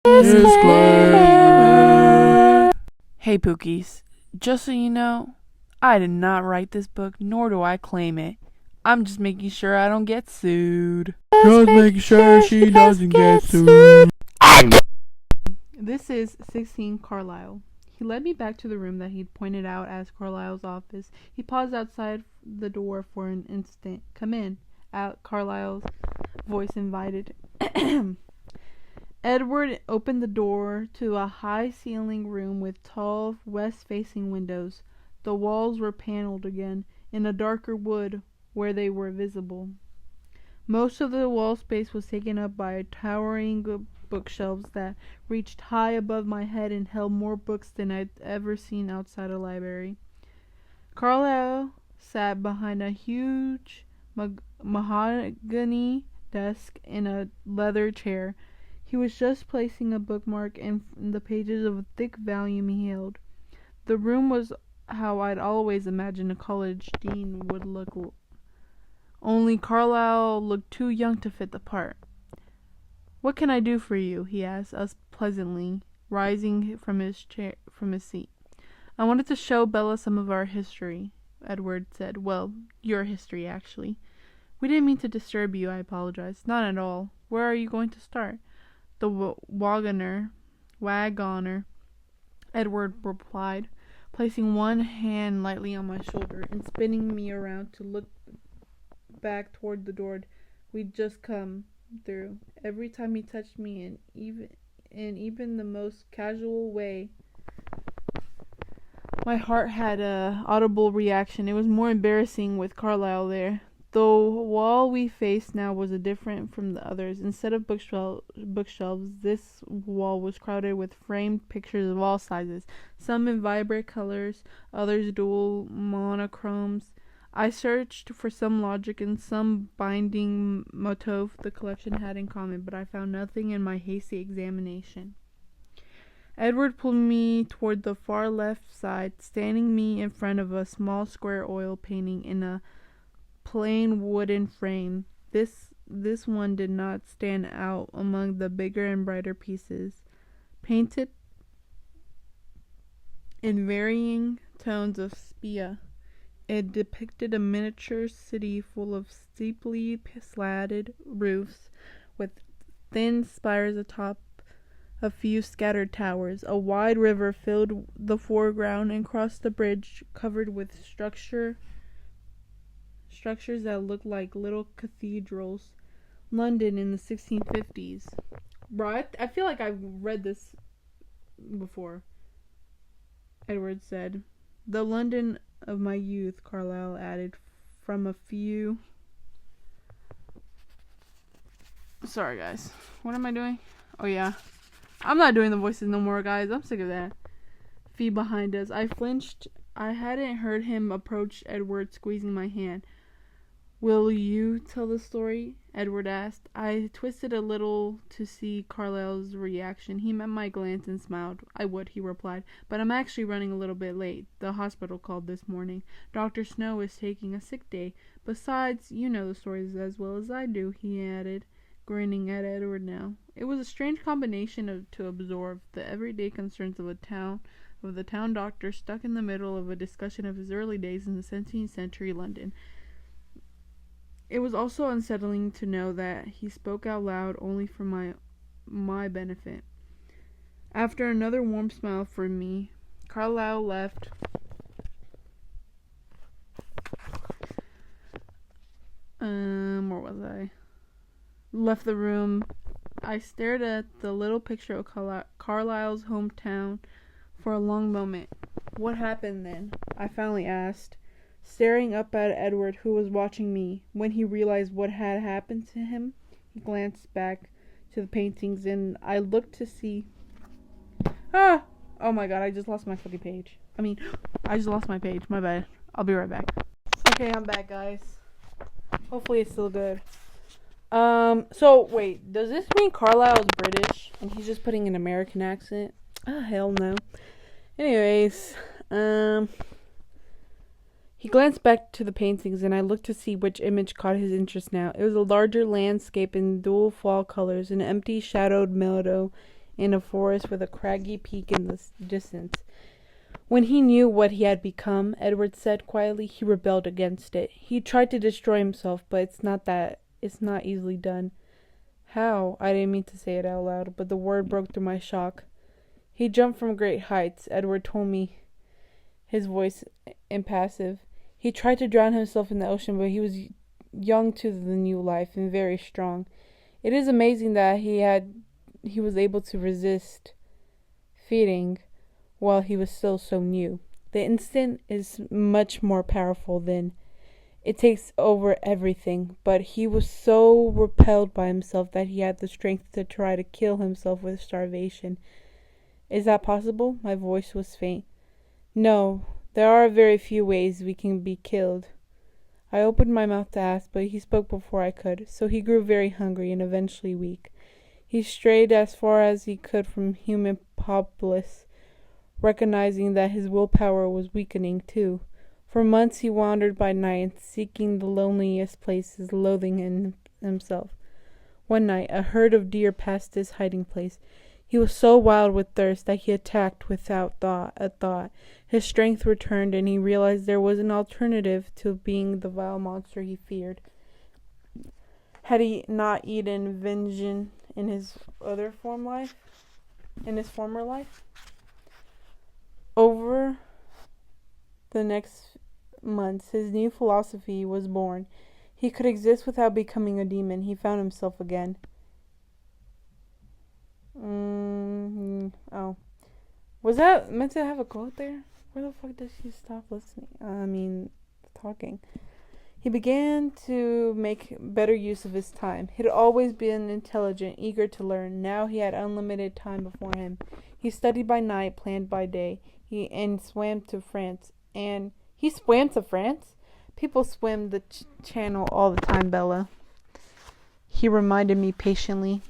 Disclaimer. Hey Pookies, just so you know, I did not write this book, nor do I claim it. I'm just making sure I don't get sued. Just making sure she doesn't get sued. This is 16 Carlisle. He led me back to the room that he'd pointed out as Carlisle's office. He paused outside the door for an instant. "Come in," Carlisle's voice invited. Edward opened the door to a high-ceilinged room with tall, west-facing windows. The walls were paneled again, in a darker wood where they were visible. Most of the wall space was taken up by towering bookshelves that reached high above my head and held more books than I'd ever seen outside a library. Carlisle sat behind a huge mahogany desk in a leather chair. He was just placing a bookmark in the pages of a thick volume he held. The room was how I'd always imagined a college dean would look, only Carlisle looked too young to fit the part. "What can I do for you?" he asked us pleasantly, rising from his seat. "I wanted to show Bella some of our history," Edward said. "Well, your history, actually." "We didn't mean to disturb you," I apologized. "Not at all. Where are you going to start?" "The wagoner," Edward replied, placing one hand lightly on my shoulder and spinning me around to look back toward the door we'd just come through. Every time he touched me in even the most casual way, my heart had an audible reaction. It was more embarrassing with Carlisle there. The wall we faced now was different from the others. Instead of bookshelves, this wall was crowded with framed pictures of all sizes, some in vibrant colors, others dual monochromes. I searched for some logic in some binding motif the collection had in common, but I found nothing in my hasty examination. Edward pulled me toward the far left side, standing me in front of a small square oil painting in a plain wooden frame. This one did not stand out among the bigger and brighter pieces. Painted in varying tones of sepia, it depicted a miniature city full of steeply slatted roofs with thin spires atop a few scattered towers. A wide river filled the foreground and crossed the bridge, covered with structures that looked like little cathedrals. London in the 1650s. Bro, I feel like I've read this before, Edward said. "The London of my youth," Carlisle added, from a few... Sorry, guys. What am I doing? Oh, yeah. I'm not doing the voices no more, guys. I'm sick of that. Feet behind us. I flinched. I hadn't heard him approach Edward, squeezing my hand. "Will you tell the story?" Edward asked. I twisted a little to see Carlisle's reaction. He met my glance and smiled. "I would," he replied, "but I'm actually running a little bit late. The hospital called this morning. Dr. Snow is taking a sick day. Besides, you know the stories as well as I do," he added, grinning at Edward now. It was a strange combination to absorb, the everyday concerns of the town doctor stuck in the middle of a discussion of his early days in the 17th century London. It was also unsettling to know that he spoke out loud only for my benefit. After another warm smile from me, Carlisle left. Where was I? Left the room. I stared at the little picture of Carlisle's hometown for a long moment. "What happened then?" I finally asked, staring up at Edward, who was watching me. When he realized what had happened to him, he glanced back to the paintings, and I looked to see... Oh my god, I just lost my fucking page. I just lost my page. My bad. I'll be right back. Okay, I'm back, guys. Hopefully it's still good. So, wait, does this mean Carlisle is British, and he's just putting an American accent? Hell no. Anyways, he glanced back to the paintings, and I looked to see which image caught his interest now. It was a larger landscape in dual fall colors, an empty, shadowed meadow in a forest with a craggy peak in the distance. When he knew what he had become, Edward said quietly, he rebelled against it. He tried to destroy himself, but it's not easily done. How? I didn't mean to say it out loud, but the word broke through my shock. He jumped from great heights, Edward told me, his voice impassive. He tried to drown himself in the ocean, but he was young to the new life and very strong. It is amazing that he was able to resist feeding while he was still so new. The instinct is much more powerful than it takes over everything, but he was so repelled by himself that he had the strength to try to kill himself with starvation. Is that possible? My voice was faint. No, there are very few ways we can be killed. I opened my mouth to ask, but he spoke before I could, so he grew very hungry and eventually weak. He strayed as far as he could from human populace, recognizing that his willpower was weakening too. For months he wandered by night, seeking the loneliest places, loathing in himself. One night, a herd of deer passed his hiding place. He was so wild with thirst that he attacked without a thought. His strength returned, and he realized there was an alternative to being the vile monster he feared. Had he not eaten vengeance in his former life? Over the next months, his new philosophy was born. He could exist without becoming a demon. He found himself again. Oh. Was that meant to have a quote there? Where the fuck did she stop listening? Talking. He began to make better use of his time. He had always been intelligent, eager to learn. Now he had unlimited time before him. He studied by night, planned by day. He swam to France. And he swam to France? People swim the channel all the time, Bella. He reminded me patiently.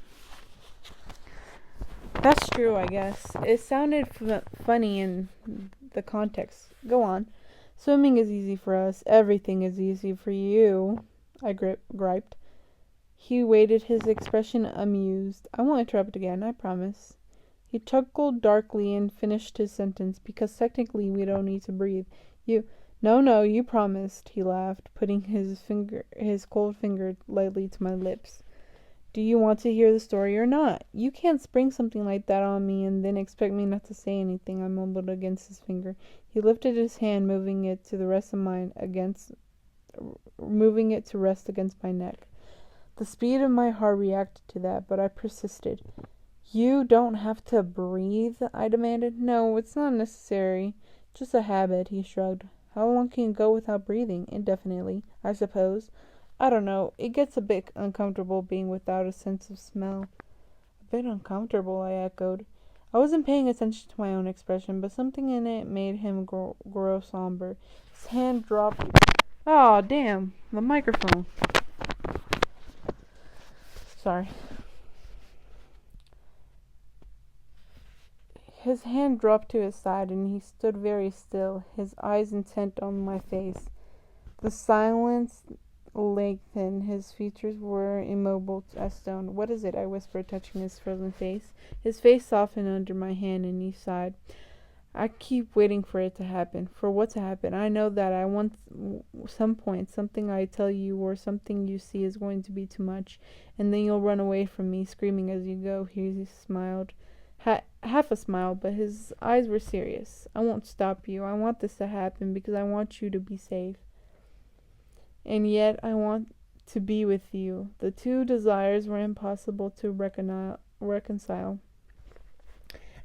That's true, I guess. It sounded funny in the context. Go on. Swimming is easy for us. Everything is easy for you, I griped. He waited, his expression amused. I won't interrupt again, I promise. He chuckled darkly and finished his sentence, because technically we don't need to breathe. No, you promised, he laughed, putting his cold finger lightly to my lips. Do you want to hear the story or not? You can't spring something like that on me and then expect me not to say anything, I mumbled against his finger. He lifted his hand, moving it to rest against my neck. The speed of my heart reacted to that, but I persisted. You don't have to breathe, I demanded. No, it's not necessary. Just a habit, he shrugged. How long can you go without breathing? Indefinitely, I suppose. I don't know. It gets a bit uncomfortable being without a sense of smell. A bit uncomfortable, I echoed. I wasn't paying attention to my own expression, but something in it made him grow somber. His hand dropped. Oh, damn. The microphone. Sorry. His hand dropped to his side, and he stood very still, his eyes intent on my face. The silence lengthened. His features were immobile as stone. What is it? I whispered, touching his frozen face. His face softened under my hand, and he sighed. I keep waiting for it to happen. For what to happen? I know that I want some point, something I tell you or something you see is going to be too much, and then you'll run away from me, screaming as you go. He smiled. Half a smile, but his eyes were serious. I won't stop you. I want this to happen because I want you to be safe. And yet I want to be with you. The two desires were impossible to reconcile.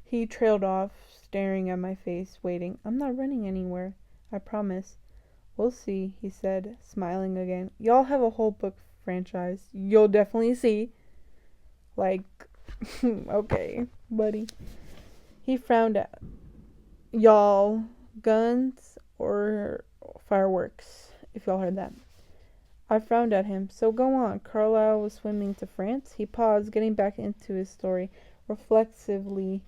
He trailed off, staring at my face, waiting. I'm not running anywhere, I promise. We'll see, he said, smiling again. Y'all have a whole book franchise. You'll definitely see. Like, okay, buddy. He frowned at y'all, guns or fireworks, if y'all heard that. I frowned at him. So go on. Carlyle was swimming to France. He paused, getting back into his story. Reflexively,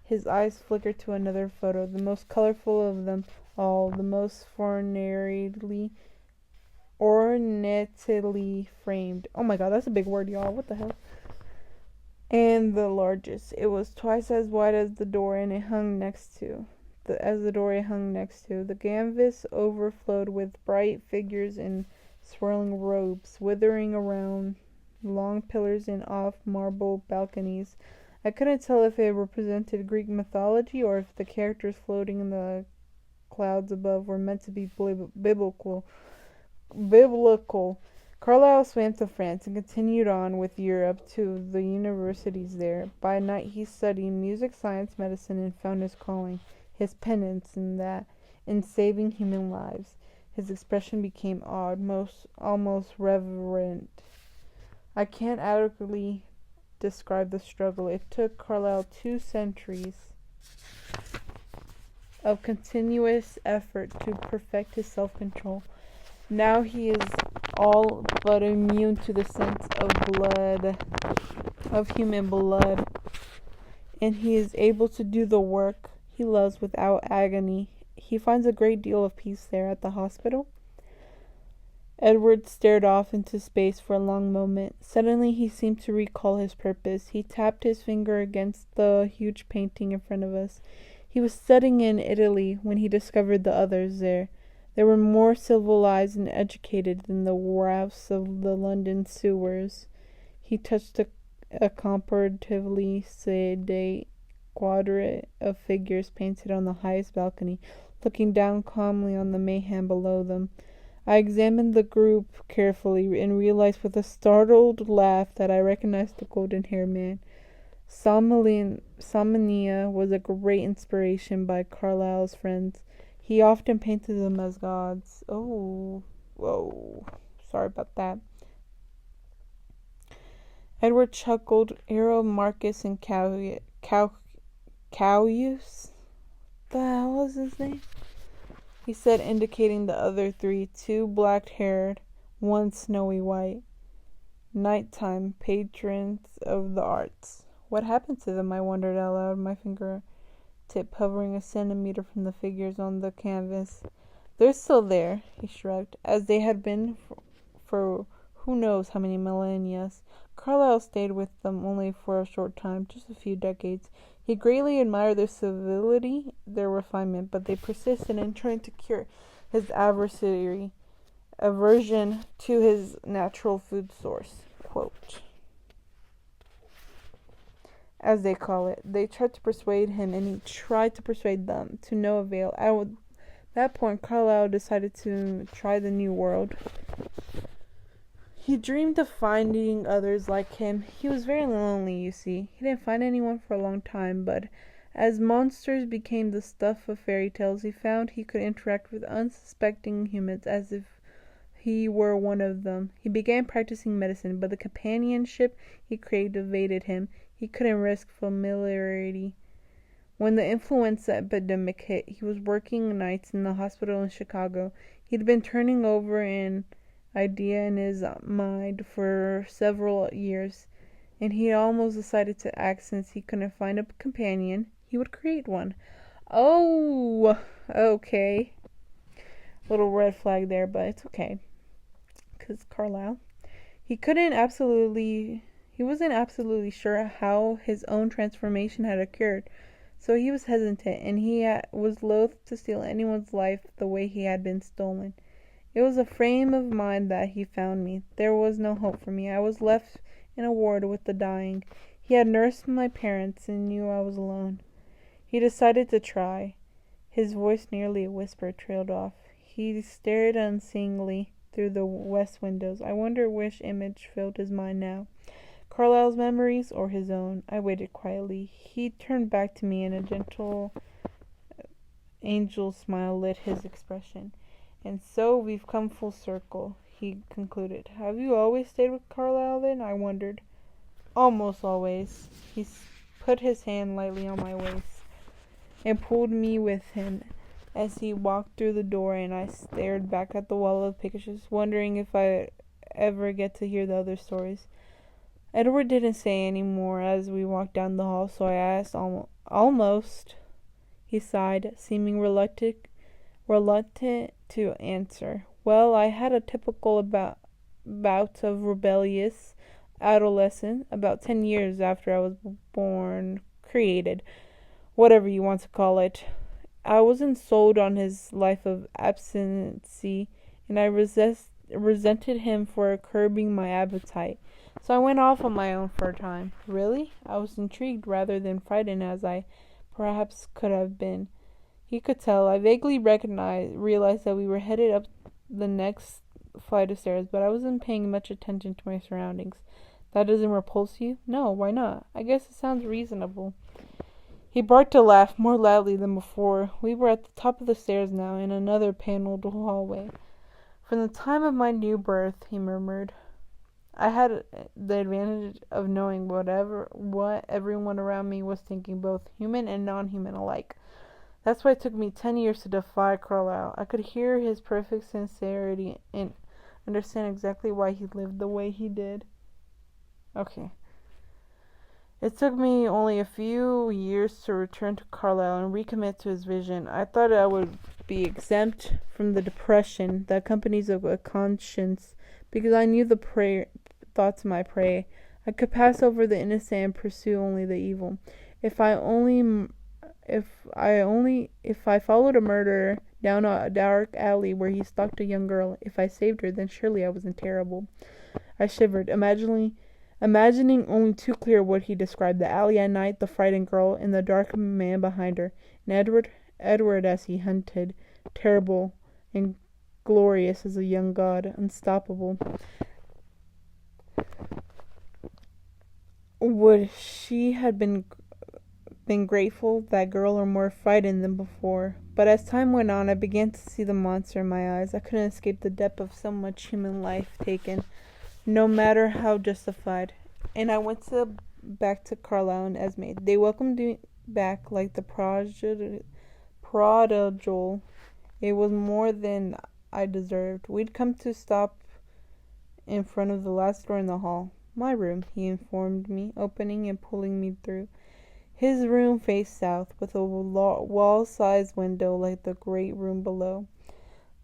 his eyes flickered to another photo, the most colorful of them all, the most ornately framed. Oh my god, that's a big word, y'all. What the hell? and the largest. It was twice as wide as the door, and it hung next to the door it hung next to. The canvas overflowed with bright figures in swirling robes, withering around long pillars and off marble balconies. I couldn't tell if it represented Greek mythology or if the characters floating in the clouds above were meant to be biblical. Carlyle swam to France and continued on with Europe to the universities there. By night he studied music, science, medicine, and found his calling, his penance in saving human lives. His expression became odd, almost reverent. I can't adequately describe the struggle. It took Carlyle 2 centuries of continuous effort to perfect his self-control. Now he is all but immune to the sense of human blood, and he is able to do the work he loves without agony. He finds a great deal of peace there at the hospital. Edward stared off into space for a long moment. Suddenly he seemed to recall his purpose. He tapped his finger against the huge painting in front of us. He was studying in Italy when he discovered the others there. They were more civilized and educated than the roughs of the London sewers. He touched a comparatively sedate quadrant of figures painted on the highest balcony, looking down calmly on the mayhem below them. I examined the group carefully and realized with a startled laugh that I recognized the golden-haired man. Salmonia was a great inspiration by Carlyle's friends. He often painted them as gods. Oh, whoa, sorry about that. Edward chuckled. Eero, Marcus, and Cauius. The hell was his name? He said, indicating the other 3, 2 black-haired, 1 snowy white. Nighttime patrons of the arts. What happened to them? I wondered aloud, my fingertip hovering a centimeter from the figures on the canvas. They're still there, he shrugged, as they had been for who knows how many millennia. Carlyle stayed with them only for a short time, just a few decades. He greatly admired their civility, their refinement, but they persisted in trying to cure his aversion to his natural food source, quote, as they call it. They tried to persuade him, and he tried to persuade them, to no avail. At that point, Carlyle decided to try the new world. He dreamed of finding others like him. He was very lonely, you see. He didn't find anyone for a long time, but as monsters became the stuff of fairy tales, he found he could interact with unsuspecting humans as if he were one of them. He began practicing medicine, but the companionship he craved evaded him. He couldn't risk familiarity. When the influenza epidemic hit, he was working nights in the hospital in Chicago. He'd been turning over an idea in his mind for several years, and he almost decided to act. Since he couldn't find a companion, he would create one. Oh, okay. Little red flag there, but it's okay. Because Carlyle, he wasn't absolutely sure how his own transformation had occurred, so he was hesitant, and he was loath to steal anyone's life the way he had been stolen. It was a frame of mind that he found me. There was no hope for me. I was left in a ward with the dying. He had nursed my parents and knew I was alone. He decided to try. His voice, nearly a whisper, trailed off. He stared unseeingly through the west windows. I wonder which image filled his mind now. Carlyle's memories or his own. I waited quietly. He turned back to me, and a gentle angel smile lit his expression. And so we've come full circle, he concluded. Have you always stayed with Carlyle then? I wondered. Almost always. He put his hand lightly on my waist and pulled me with him as he walked through the door, and I stared back at the wall of pictures, wondering if I'd ever get to hear the other stories. Edward didn't say any more as we walked down the hall, so I asked almost. He sighed, seeming reluctant to answer. Well, I had a typical bout of rebellious adolescent, about 10 years after I was created, whatever you want to call it. I wasn't sold on his life of abstinency, and I resented him for curbing my appetite. So I went off on my own for a time. Really? I was intrigued rather than frightened, as I perhaps could have been. He could tell. I vaguely realized that we were headed up the next flight of stairs, but I wasn't paying much attention to my surroundings. That doesn't repulse you? No, why not? I guess it sounds reasonable. He barked a laugh more loudly than before. We were at the top of the stairs now, in another paneled hallway. From the time of my new birth, he murmured, I had the advantage of knowing what everyone around me was thinking, both human and non-human alike. That's why it took me 10 years to defy Carlyle. I could hear his perfect sincerity and understand exactly why he lived the way he did. Okay. It took me only a few years to return to Carlyle and recommit to his vision. I thought I would be exempt from the depression that accompanies a conscience, because I knew the thoughts of my prey. I could pass over the innocent and pursue only the evil. If I followed a murderer down a dark alley where he stalked a young girl, if I saved her, then surely I wasn't terrible. I shivered, imagining only too clear what he described: the alley at night, the frightened girl, and the dark man behind her, and Edward as he hunted, terrible and glorious as a young god, unstoppable. Would she have been grateful, that girl, or more frightened than before? But as time went on, I began to see the monster in my eyes. I couldn't escape the depth of so much human life taken, no matter how justified. And I went back to Carlyle and Esme. They welcomed me back like the prodigal. It was more than I deserved. We'd come to stop in front of the last door in the hall. My room, he informed me, opening and pulling me through. His room faced south, with a wall-sized window like the great room below.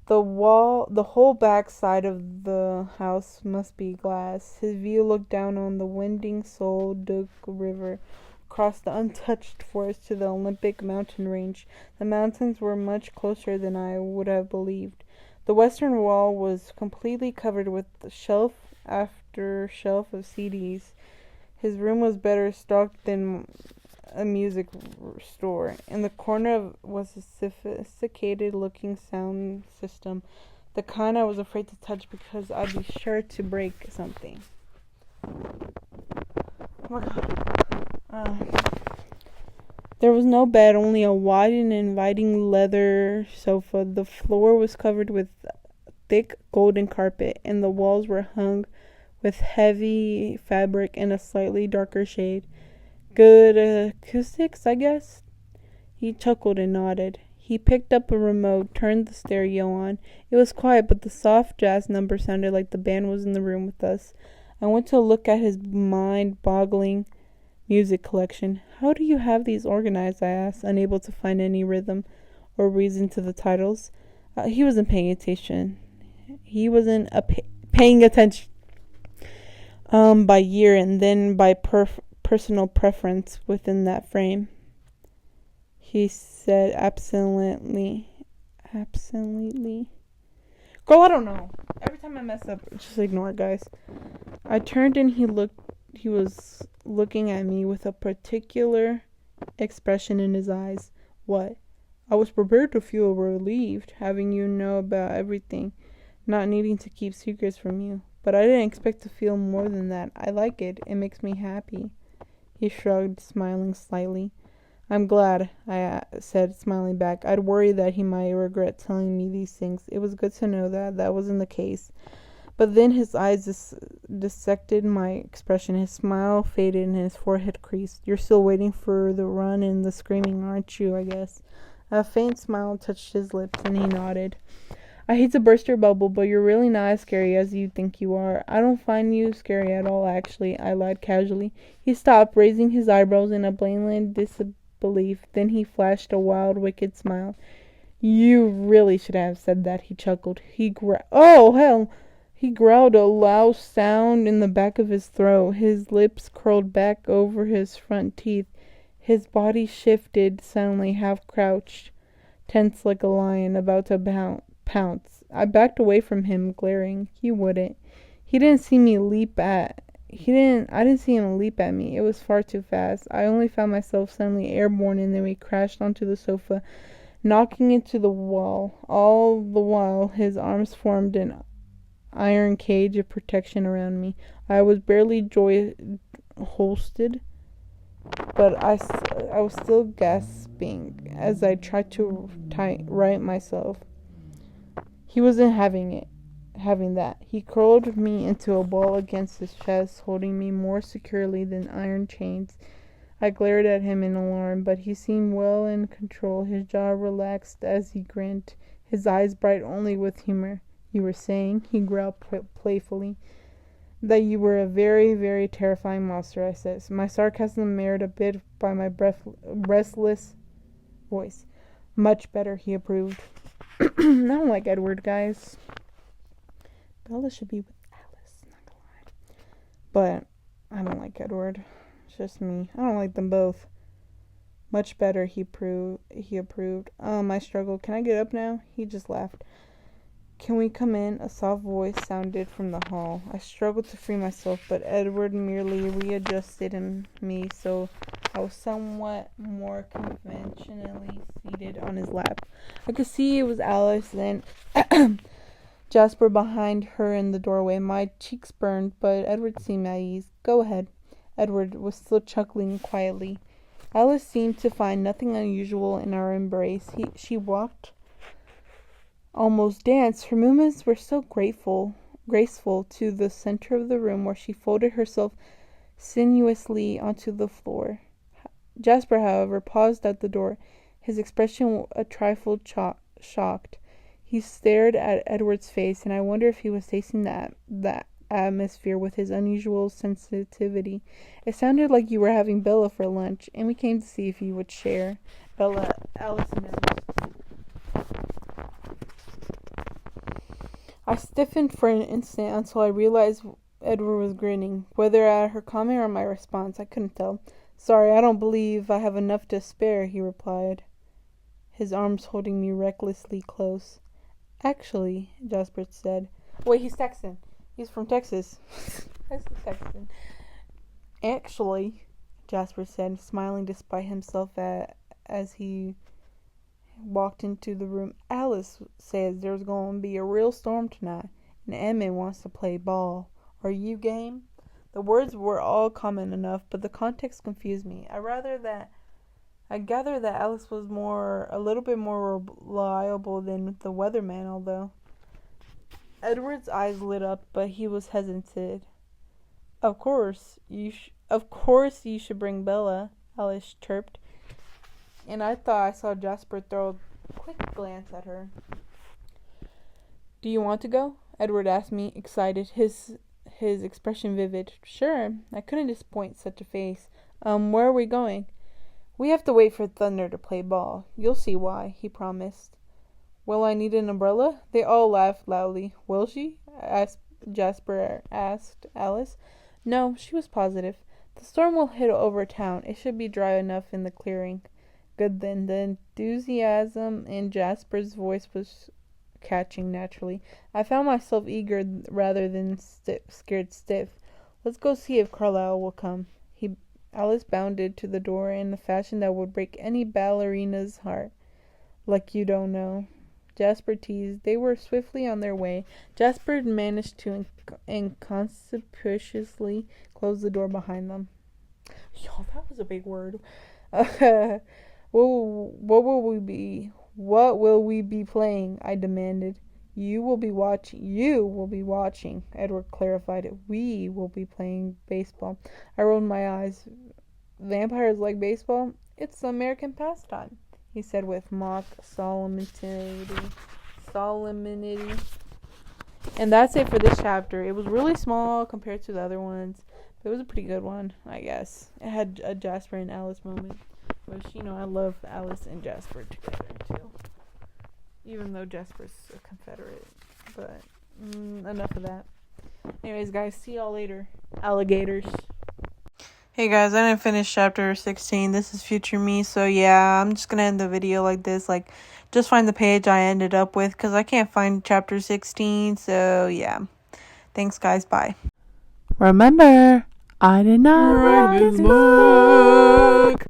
The whole back side of the house must be glass. His view looked down on the winding Sol Duc River, across the untouched forest to the Olympic mountain range. The mountains were much closer than I would have believed. The western wall was completely covered with shelf after shelf of CDs. His room was better stocked than a music store. In the corner was a sophisticated-looking sound system, the kind I was afraid to touch because I'd be sure to break something. Oh my God. There was no bed, only a wide and inviting leather sofa. The floor was covered with thick golden carpet, and the walls were hung with heavy fabric in a slightly darker shade. Good acoustics, I guess? He chuckled and nodded. He picked up a remote, turned the stereo on. It was quiet, but the soft jazz number sounded like the band was in the room with us. I went to look at his mind-boggling music collection. How do you have these organized? I asked, unable to find any rhythm or reason to the titles. He wasn't paying attention. Paying attention. By year and then by personal preference within that frame. He said absently. Girl, I don't know. Every time I mess up, just ignore it, guys. I turned and he was looking at me with a particular expression in his eyes. What? I was prepared to feel relieved, having you know about everything, not needing to keep secrets from you. But I didn't expect to feel more than that. I like it. It makes me happy. He shrugged, smiling slightly. I'm glad, I said, smiling back. I'd worried that he might regret telling me these things. It was good to know that wasn't the case. But then his eyes dissected my expression. His smile faded and his forehead creased. You're still waiting for the run and the screaming, aren't you, I guess? A faint smile touched his lips, and he nodded. I hate to burst your bubble, but you're really not as scary as you think you are. I don't find you scary at all, actually, I lied casually. He stopped, raising his eyebrows in a blatant disbelief. Then he flashed a wild, wicked smile. You really should have said that, he chuckled. Oh, hell! He growled a loud sound in the back of his throat. His lips curled back over his front teeth. His body shifted, suddenly half crouched, tense like a lion about to pounce. I backed away from him, glaring. He wouldn't. I didn't see him leap at me. It was far too fast. I only found myself suddenly airborne, and then we crashed onto the sofa, knocking into the wall. All the while, his arms formed an iron cage of protection around me. I was barely holstered, but I was still gasping as I tried to right myself. He wasn't having that. He curled me into a ball against his chest, holding me more securely than iron chains. I glared at him in alarm, but he seemed well in control. His jaw relaxed as he grinned, his eyes bright only with humor. You were saying, he growled playfully, that you were a very, very terrifying monster, I said. My sarcasm marred a bit by my breathless voice. Much better, he approved. I don't like Edward, guys. Bella should be with Alice, not gonna lie. But I don't like Edward. It's just me. I don't like them both. Much better, he approved. I struggled. Can I get up now? He just laughed. Can we come in? A soft voice sounded from the hall. I struggled to free myself, but Edward merely readjusted me so I was somewhat more conventionally seated on his lap. I could see it was Alice and Jasper behind her in the doorway. My cheeks burned, but Edward seemed at ease. Go ahead. Edward was still chuckling quietly. Alice seemed to find nothing unusual in our embrace. She walked, almost danced. Her movements were so graceful to the center of the room, where she folded herself sinuously onto the floor. Jasper, however, paused at the door, his expression a trifle shocked. He stared at Edward's face, and I wonder if he was tasting that atmosphere with his unusual sensitivity. It sounded like you were having Bella for lunch, and we came to see if you would share. Bella, Alice announced. I stiffened for an instant until I realized Edward was grinning. Whether at her comment or my response, I couldn't tell. Sorry, I don't believe I have enough to spare, he replied, his arms holding me recklessly close. Actually, Jasper said. Wait, he's Texan. He's from Texas. That's Texan. Actually, Jasper said, smiling despite himself as he walked into the room. Alice says there's going to be a real storm tonight, and Emmett wants to play ball. Are you game? The words were all common enough, but the context confused me. I gathered that Alice was a little bit more reliable than the weatherman, although. Edward's eyes lit up, but he was hesitant. Of course you should bring Bella, Alice chirped, and I thought I saw Jasper throw a quick glance at her. Do you want to go? Edward asked me, excited, his expression vivid. Sure, I couldn't disappoint such a face. Where are we going? We have to wait for Thunder to play ball. You'll see why, he promised. Will I need an umbrella? They all laughed loudly. Will she? Jasper asked Alice. No, she was positive. The storm will hit over town. It should be dry enough in the clearing. Good then. The enthusiasm in Jasper's voice was catching naturally. I found myself eager rather than scared stiff. Let's go see if Carlisle will come. Alice bounded to the door in a fashion that would break any ballerina's heart. Like you don't know, Jasper teased. They were swiftly on their way. Jasper managed to inconspicuously close the door behind them. Yo, that was a big word. What will we be playing? I demanded. You will be watching, Edward clarified it. We will be playing baseball. I rolled my eyes. Vampires like baseball? It's the American pastime, he said with mock solemnity. And that's it for this chapter. It was really small compared to the other ones, but it was a pretty good one, I guess. It had a Jasper and Alice moment, which, I love Alice and Jasper together, too. Even though Jasper's a Confederate. But, Enough of that. Anyways, guys, see y'all later. Alligators. Hey guys, I didn't finish chapter 16. This is future me, so yeah, I'm just gonna end the video like this. Like, just find the page I ended up with, because I can't find chapter 16, so yeah. Thanks, guys. Bye. Remember, I did not write this book.